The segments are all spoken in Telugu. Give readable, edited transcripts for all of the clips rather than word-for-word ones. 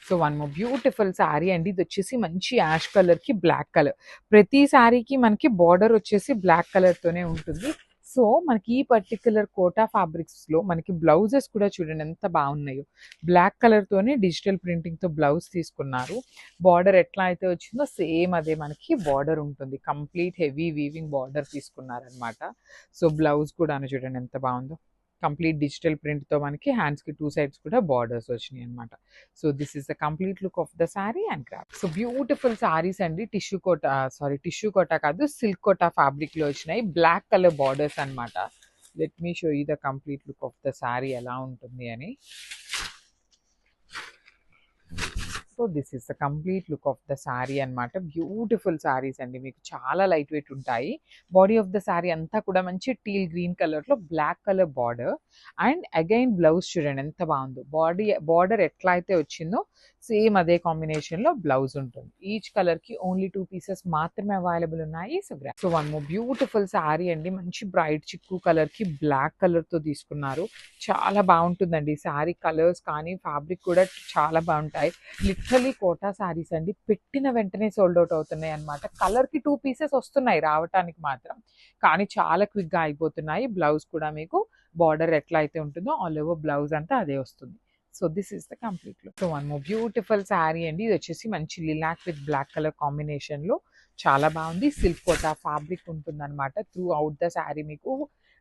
So one more beautiful sari అండి. ఇది వచ్చేసి మంచి యాష్ కలర్కి బ్లాక్ కలర్. ప్రతి శారీకి మనకి బార్డర్ వచ్చేసి బ్లాక్ కలర్తోనే ఉంటుంది. సో మనకి ఈ పర్టిక్యులర్ కోటా ఫ్యాబ్రిక్స్లో మనకి బ్లౌజెస్ కూడా చూడండి ఎంత బాగున్నాయో. బ్లాక్ కలర్తోనే డిజిటల్ ప్రింటింగ్తో బ్లౌజ్ తీసుకున్నారు. బార్డర్ ఎట్లా అయితే వచ్చిందో సేమ్ అదే మనకి బార్డర్ ఉంటుంది. కంప్లీట్ హెవీ వీవింగ్ బార్డర్ తీసుకున్నారనమాట. సో బ్లౌజ్ కూడా చూడండి ఎంత బాగుందో. కంప్లీట్ డిజిటల్ ప్రింట్తో మనకి హ్యాండ్స్కి 2 సైడ్స్ కూడా బార్డర్స్ వచ్చినాయి అనమాట. So this is the complete look of the sari and craft. So beautiful saris అండి. టిష్యూ కోటా కాదు, సిల్క్ కోటా ఫ్యాబ్రిక్లో వచ్చినాయి. బ్లాక్ కలర్ బార్డర్స్ అనమాట. Let me show you the complete look of the sari ఎలా ఉంటుంది అని. So this is the complete look of the sari అనమాట. బ్యూటిఫుల్ శారీస్ అండి, మీకు చాలా లైట్ వెయిట్ ఉంటాయి. బాడీ ఆఫ్ ద శారీ అంతా కూడా మంచి టీల్ గ్రీన్ కలర్లో black colour border and again blouse చూడండి ఎంత బాగుందో. బార్డర్ ఎట్లా అయితే వచ్చిందో సేమ్ అదే కాంబినేషన్లో బ్లౌజ్ ఉంటుంది. ఈచ్ కలర్కి ఓన్లీ 2 పీసెస్ మాత్రమే అవైలబుల్ ఉన్నాయి. So one more beautiful sari అండి. మంచి బ్రైట్ చిక్కు కలర్కి బ్లాక్ కలర్తో తీసుకున్నారు. చాలా బాగుంటుందండి శారీ. కలర్స్ కానీ ఫ్యాబ్రిక్ కూడా చాలా బాగుంటాయి. లిటరలీ కోటా శారీస్ అండి, పెట్టిన వెంటనే సోల్డ్ అవుట్ అవుతున్నాయి అనమాట. కలర్కి 2 పీసెస్ వస్తున్నాయి రావటానికి మాత్రం, కానీ చాలా క్విక్గా అయిపోతున్నాయి. బ్లౌజ్ కూడా మీకు బార్డర్ ఎట్లా అయితే ఉంటుందో ఆల్ ఓవర్ బ్లౌజ్ అంతా అదే వస్తుంది. So this is the complete look. So one more beautiful sari అండి. ఇది వచ్చేసి మంచి లిలాక్ విత్ బ్లాక్ కలర్ కాంబినేషన్లో చాలా బాగుంది. సిల్క్ కోటా ఫ్యాబ్రిక్ ఉంటుందన్నమాట. త్రూ అవుట్ ద శారీ మీకు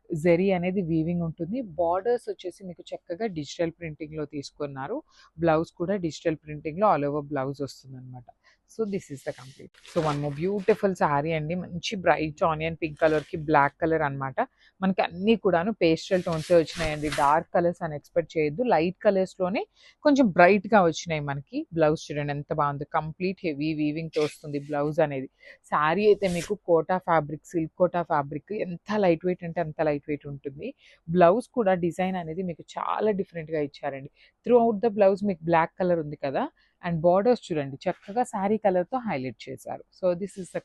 జెరీ అనేది వీవింగ్ ఉంటుంది. బార్డర్స్ వచ్చేసి మీకు చక్కగా డిజిటల్ ప్రింటింగ్లో తీసుకున్నారు. బ్లౌజ్ కూడా డిజిటల్ ప్రింటింగ్లో ఆల్ ఓవర్ బ్లౌజ్ వస్తుంది అనమాట. So this is the complete. So one more beautiful sari అండి. మంచి బ్రైట్ ఆనియన్ పింక్ కలర్కి బ్లాక్ కలర్ అనమాట. మనకి అన్నీ కూడాను పేస్టల్ టోన్సే వచ్చినాయండి. డార్క్ కలర్స్ అని ఎక్స్పెక్ట్ చేయొద్దు. లైట్ కలర్స్లోనే కొంచెం బ్రైట్గా వచ్చినాయి మనకి. బ్లౌజ్ చూడండి ఎంత బాగుంది. కంప్లీట్ హెవీ వీవింగ్తో వస్తుంది బ్లౌజ్ అనేది. శారీ అయితే మీకు Kota fabric, silk Kota fabric ఎంత లైట్ వెయిట్ అంటే అంత లైట్ వెయిట్ ఉంటుంది. బ్లౌజ్ కూడా డిజైన్ అనేది మీకు చాలా డిఫరెంట్గా ఇచ్చారండి. త్రూ అవుట్ ద బ్లౌజ్ మీకు బ్లాక్ కలర్ ఉంది కదా, అండ్ బార్డర్స్ చూడండి చక్కగా శారీ కలర్తో హైలైట్ చేశారు. So this is the